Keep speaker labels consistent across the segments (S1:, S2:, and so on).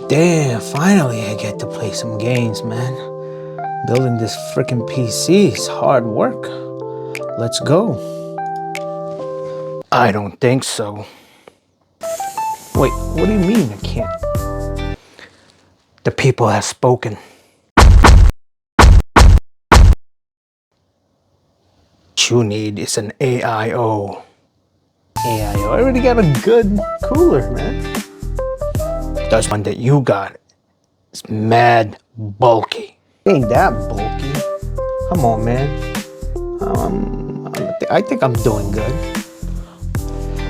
S1: Damn, finally I get to play some games, man. Building this freaking PC is hard work. Let's go. I don't think so. Wait, what do you mean I can't? The people have spoken. What you need is an AIO. AIO, I already got a good cooler, man. That's one that you got. It's mad bulky. Ain't that bulky. Come on, man. I think I'm doing good.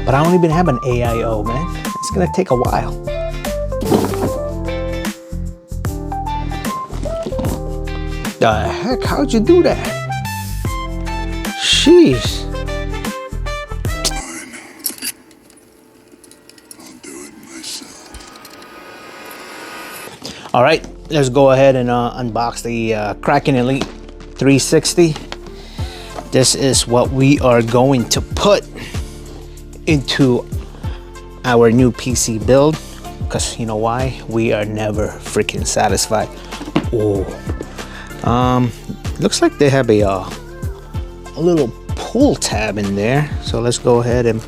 S1: But I don't even have an AIO, man. It's gonna take a while. The heck, how'd you do that? Jeez.
S2: Fine. I'll do it myself.
S1: All right, let's go ahead and unbox the Kraken Elite 360. This is what we are going to put into our new PC build, because you know why? We are never freaking satisfied. Oh, looks like they have a little pull tab in there, so let's go ahead and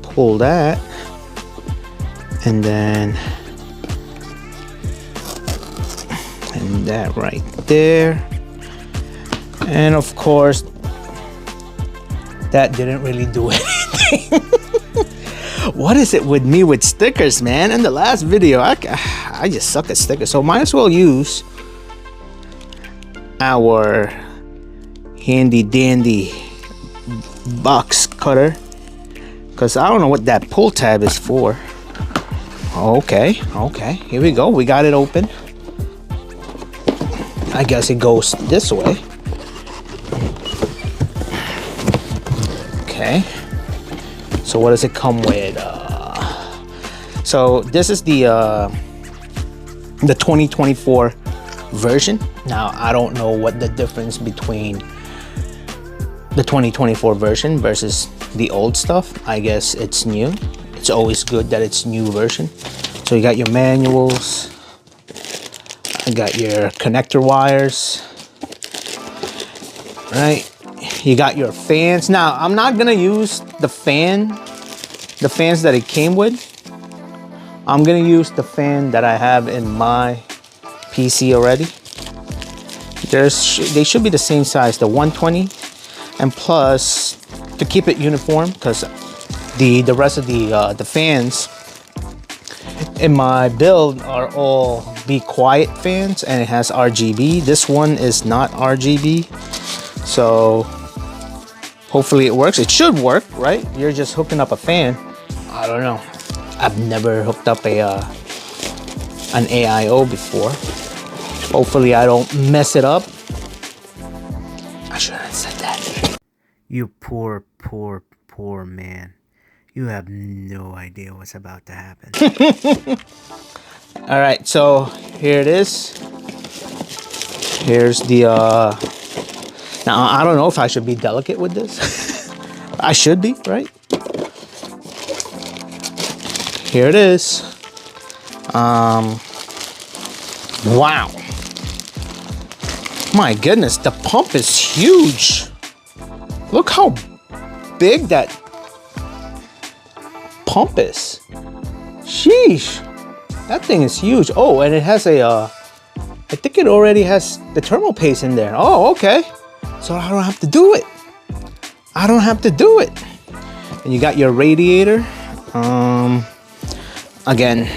S1: pull that, and then that right there, and of course that didn't really do anything. What is it with me with stickers, man? In the last video I just suck at stickers, so might as well use our handy dandy box cutter, because I don't know what that pull tab is for. Okay, here we go. We got it open. I guess it goes this way. Okay, so what does it come with? So this is the 2024 version. Now I don't know what the difference between the 2024 version versus the old stuff. I guess it's new. It's always good that it's new version. So you got your manuals. You got your connector wires. Right. You got your fans. Now I'm not gonna use the fans that it came with. I'm gonna use the fan that I have in my PC already. They should be the same size, the 120, and plus to keep it uniform, because the rest of the fans in my build are all Be Quiet fans, and it has RGB. This one is not RGB, so hopefully it works. It should work, right? You're just hooking up a fan. I don't know. I've never hooked up an AIO before. Hopefully I don't mess it up. I shouldn't have said that. You poor man. You have no idea what's about to happen. All right, so here it is. Here's the, now I don't know if I should be delicate with this. I should be, right? Here it is. Wow. My goodness, the pump is huge. Look how big that pump is. Sheesh. That thing is huge. Oh, and it has I think it already has the thermal paste in there. Oh, okay. So I don't have to do it. I don't have to do it. And you got your radiator. Again,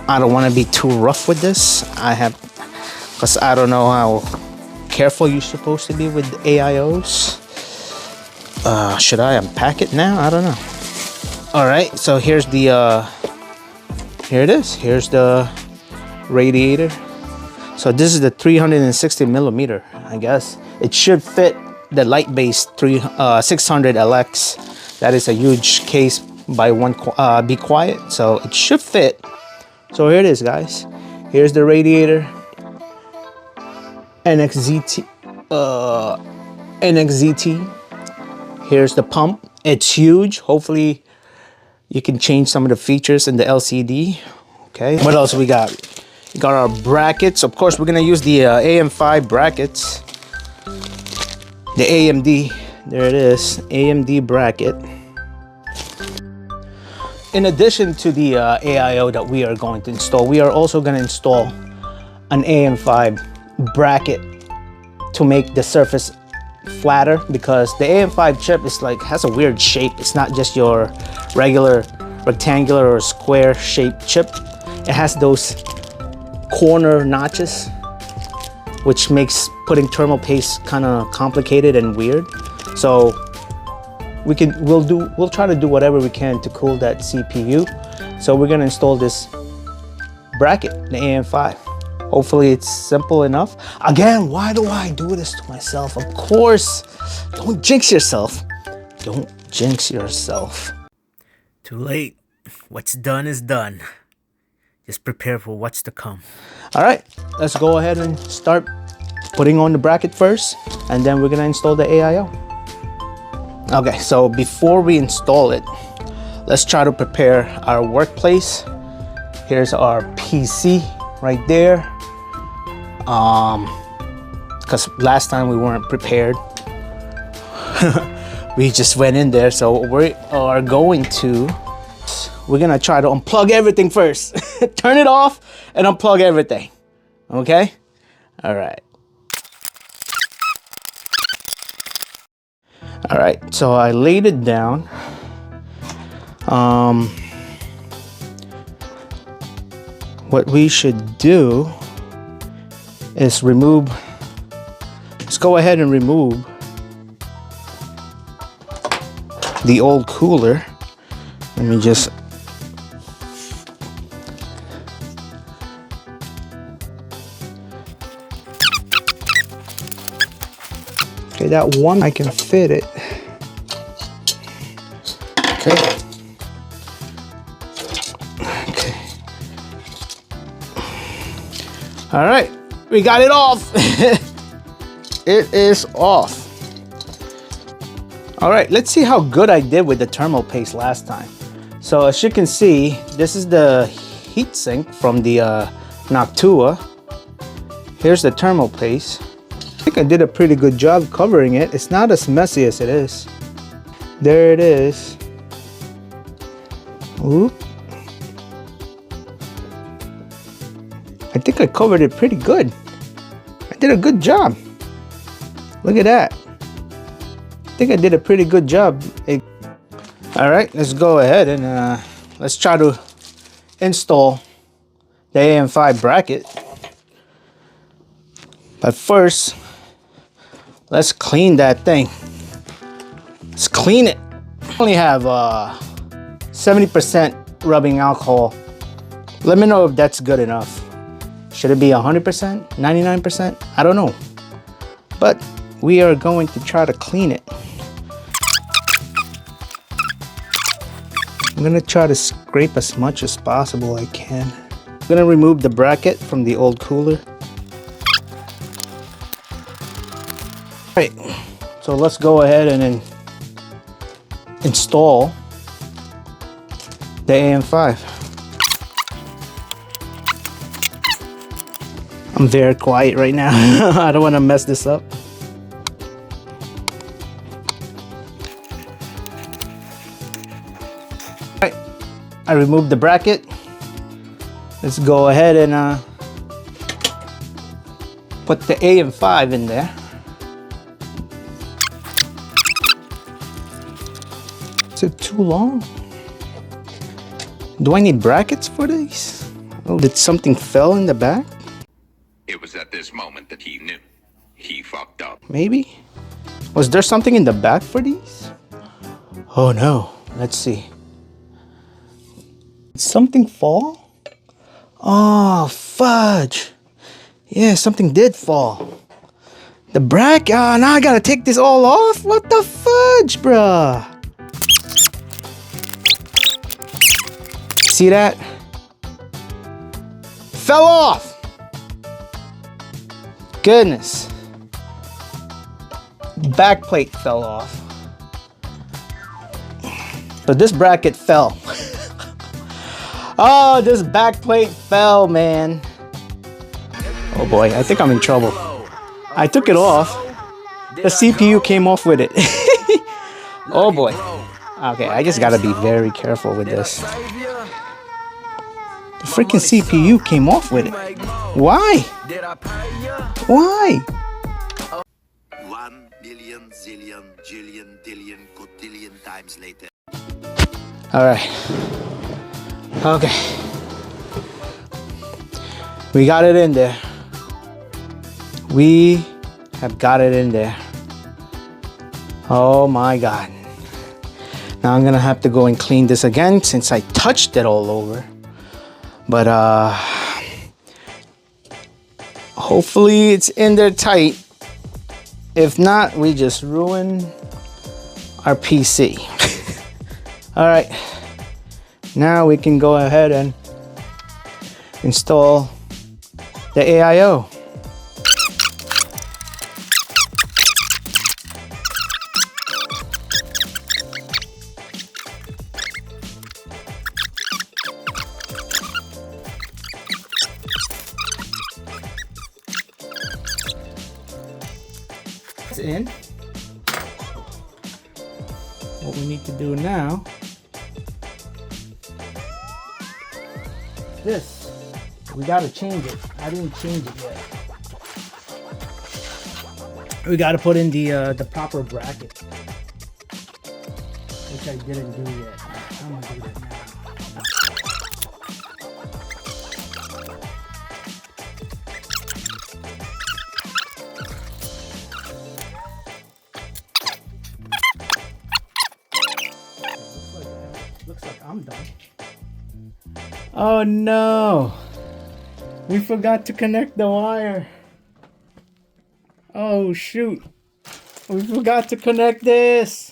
S1: I don't want to be too rough with this. Because I don't know how careful you're supposed to be with AIOs. Should I unpack it now? I don't know. All right, so here's the, here it is. Here's the radiator. So this is the 360 millimeter, I guess. It should fit the light-based 600 LX. That is a huge case by Be Quiet, so it should fit. So here it is, guys. Here's the radiator. NXZT. Here's the pump. It's huge. Hopefully you can change some of the features in the LCD. Okay, what else we got? We got our brackets. Of course, we're gonna use the AM5 brackets. The AMD, there it is, AMD bracket. In addition to the AIO that we are going to install, we are also gonna install an AM5 bracket to make the surface flatter, because the AM5 chip is like, has a weird shape. It's not just your regular rectangular or square shaped chip. It has those corner notches, which makes putting thermal paste kind of complicated and weird. So we'll try to do whatever we can to cool that CPU. So we're gonna install this bracket, the AM5. Hopefully it's simple enough. Again, why do I do this to myself? Of course, don't jinx yourself. Don't jinx yourself. Too late. What's done is done. Just prepare for what's to come. All right, let's go ahead and start putting on the bracket first, and then we're gonna install the AIO. Okay, so before we install it, let's try to prepare our workplace. Here's our PC right there. Because last time we weren't prepared. We just went in there, so we're gonna try to unplug everything first. Turn it off and unplug everything. Okay? All right. All right, so I laid it down. What we should do is let's go ahead and remove the old cooler. Let me just okay, that one I can fit it. Okay. Okay. All right, we got it off. It is off. All right, let's see how good I did with the thermal paste last time. So as you can see, this is the heat sink from the Noctua. Here's the thermal paste. I think I did a pretty good job covering it. It's not as messy as it is. There it is. Oop. I think I covered it pretty good. I did a good job. Look at that. I think I did a pretty good job. All right, let's go ahead and let's try to install the AM5 bracket. But first, let's clean that thing. Let's clean it. I only have 70% rubbing alcohol. Let me know if that's good enough. Should it be 100%? 99%? I don't know. But we are going to try to clean it. I'm gonna try to scrape as much as possible I can. I'm gonna remove the bracket from the old cooler. Right, so let's go ahead and then install the AM5. I'm very quiet right now. I don't want to mess this up. Right, I removed the bracket. Let's go ahead and put the AM5 in there. Is it too long? Do I need brackets for these? Oh, did something fell in the back?
S2: It was at this moment that he knew. He fucked up.
S1: Maybe? Was there something in the back for these? Oh no, let's see. Did something fall? Oh, fudge. Yeah, something did fall. The bracket, now I gotta take this all off? What the fudge, bruh? See that? Fell off. Goodness. Back plate fell off. But this bracket fell. Oh, this back plate fell, man. Oh boy, I think I'm in trouble. I took it off. The CPU came off with it. Oh boy. Okay, I just gotta be very careful with this. The freaking CPU came off with it. Why? Why?
S3: 1 million zillion jillion dillion cotillion times later.
S1: Alright. Okay. We got it in there. We have got it in there. Oh my god. Now I'm gonna have to go and clean this again since I touched it all over. But hopefully it's in there tight. If not, we just ruin our PC. Alright. Now we can go ahead and install the AIO. It's in. What we need to do now is this. We gotta change it. I didn't change it yet. We gotta put in the proper bracket, which I didn't do yet. I'm gonna do that now. Looks like I'm done. Oh no! We forgot to connect the wire. Oh shoot! We forgot to connect this.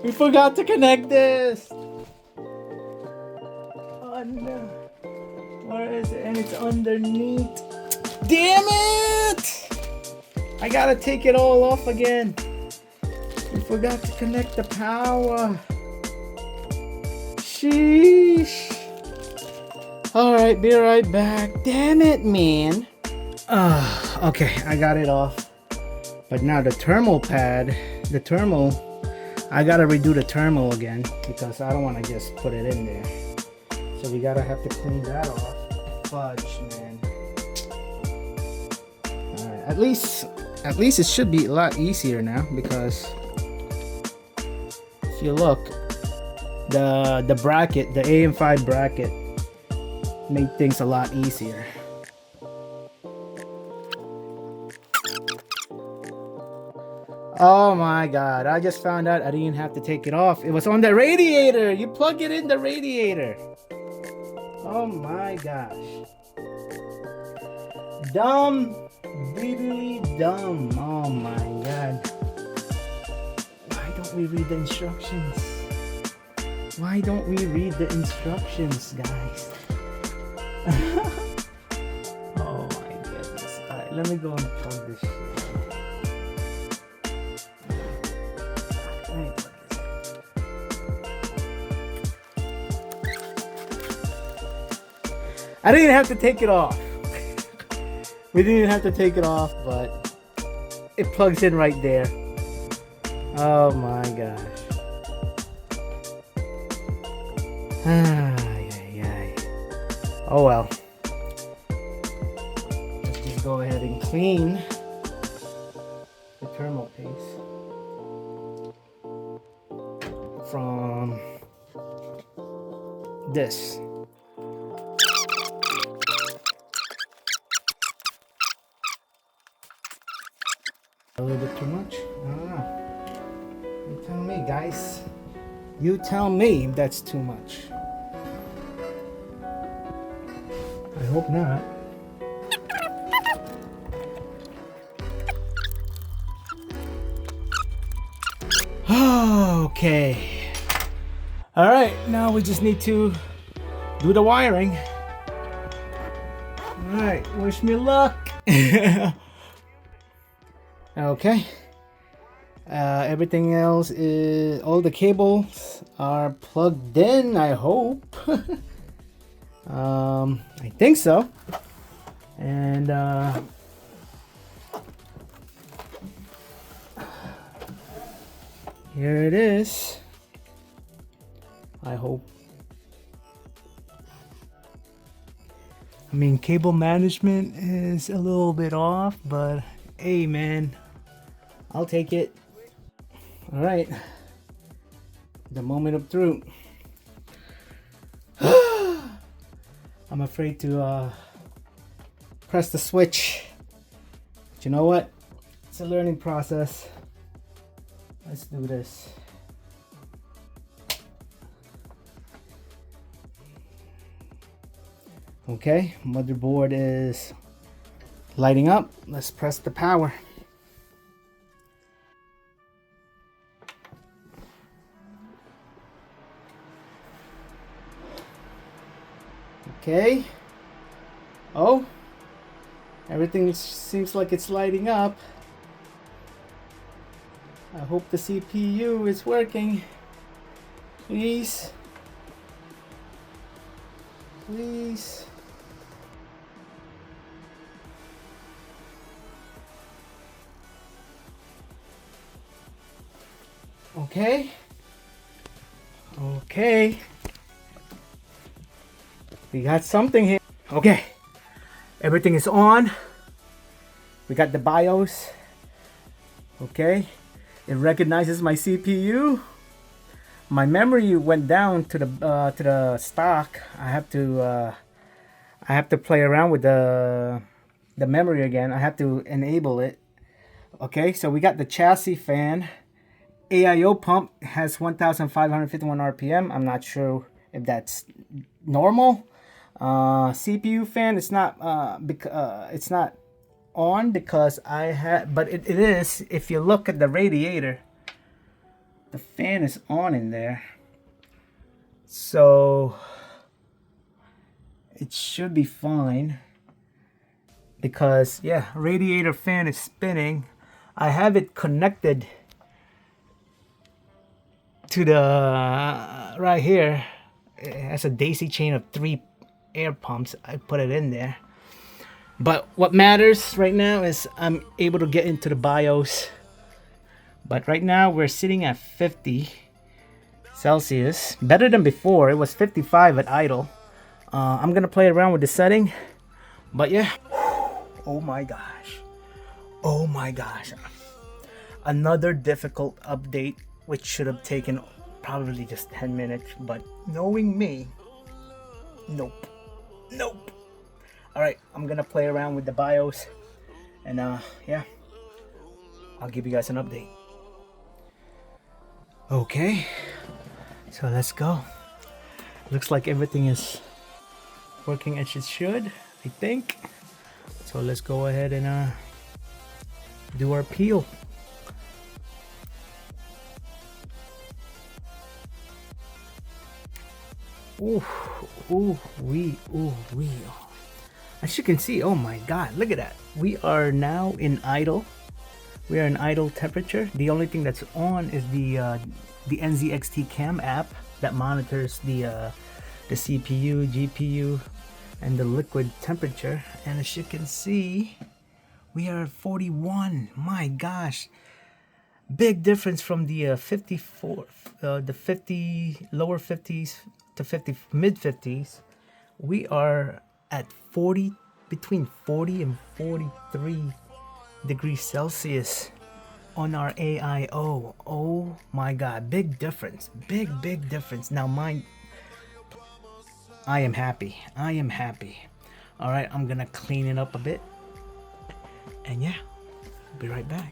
S1: We forgot to connect this. Oh no! Where is it? And it's underneath. Damn it! I gotta take it all off again. We forgot to connect the power. Sheesh. Alright, be right back. Damn it, man. Okay, I got it off. But now the thermal pad, I gotta redo the thermal again because I don't want to just put it in there. So we gotta have to clean that off. Fudge, man. Alright, at least it should be a lot easier now because if you look, the bracket, the AM5 bracket made things a lot easier. Oh my god, I just found out I didn't have to take it off. It was on the radiator. You plug it in the radiator. Oh my gosh. Dumb. Really dumb. Oh my god. Why don't we read the instructions? Why don't we read the instructions, guys? Oh my goodness. Alright, let me go and plug this shit. I didn't have to take it off. We didn't have to take it off, but it plugs in right there. Oh my gosh. Oh well. Let's just go ahead and clean the thermal paste from this. A little bit too much? I don't know. You tell me, guys. You tell me if that's too much. I hope not. Okay. All right, now we just need to do the wiring. All right, wish me luck. Okay. Everything else is, all the cables are plugged in, I hope. I think so. And here it is. I hope. I mean, cable management is a little bit off, but hey, man, I'll take it. All right, the moment of truth. I'm afraid to press the switch. But you know what? It's a learning process. Let's do this. Okay, motherboard is lighting up. Let's press the power. Okay. Oh, everything seems like it's lighting up. I hope the CPU is working. Please. Please. Okay. Okay. We got something here. Okay. Everything is on. We got the BIOS. Okay. It recognizes my CPU. My memory went down to the stock. I have to play around with the memory again. I have to enable it. Okay, so we got the chassis fan. AIO pump has 1,551 RPM. I'm not sure if that's normal. CPU fan, it's not on because I had, but it is. If you look at the radiator, the fan is on in there, so it should be fine. Because yeah, radiator fan is spinning. I have it connected to the right here. It has a daisy chain of 3 air pumps. I put it in there. But what matters right now is I'm able to get into the BIOS. But right now we're sitting at 50 Celsius. Better than before. It was 55 at idle. I'm gonna play around with the setting. But yeah. Oh my gosh. Oh my gosh. Another difficult update, which should have taken probably just 10 minutes. But knowing me, nope. Nope. Alright, I'm gonna play around with the BIOS. And yeah, I'll give you guys an update. Okay, so let's go. Looks like everything is working as it should, I think. So let's go ahead and do our peel. Ooh, ooh, wee. As you can see, oh my god, look at that. We are now in idle. We are in idle temperature. The only thing that's on is the NZXT Cam app that monitors the CPU, GPU, and the liquid temperature. And as you can see, we are at 41. My gosh, big difference from the 54, the 50 lower 50s to 50 mid 50s. We are at 40, between 40 and 43 degrees Celsius on our AIO. Oh my god, big difference. Big difference. Now mine, I am happy. All right, I'm gonna clean it up a bit. And yeah, I'll be right back.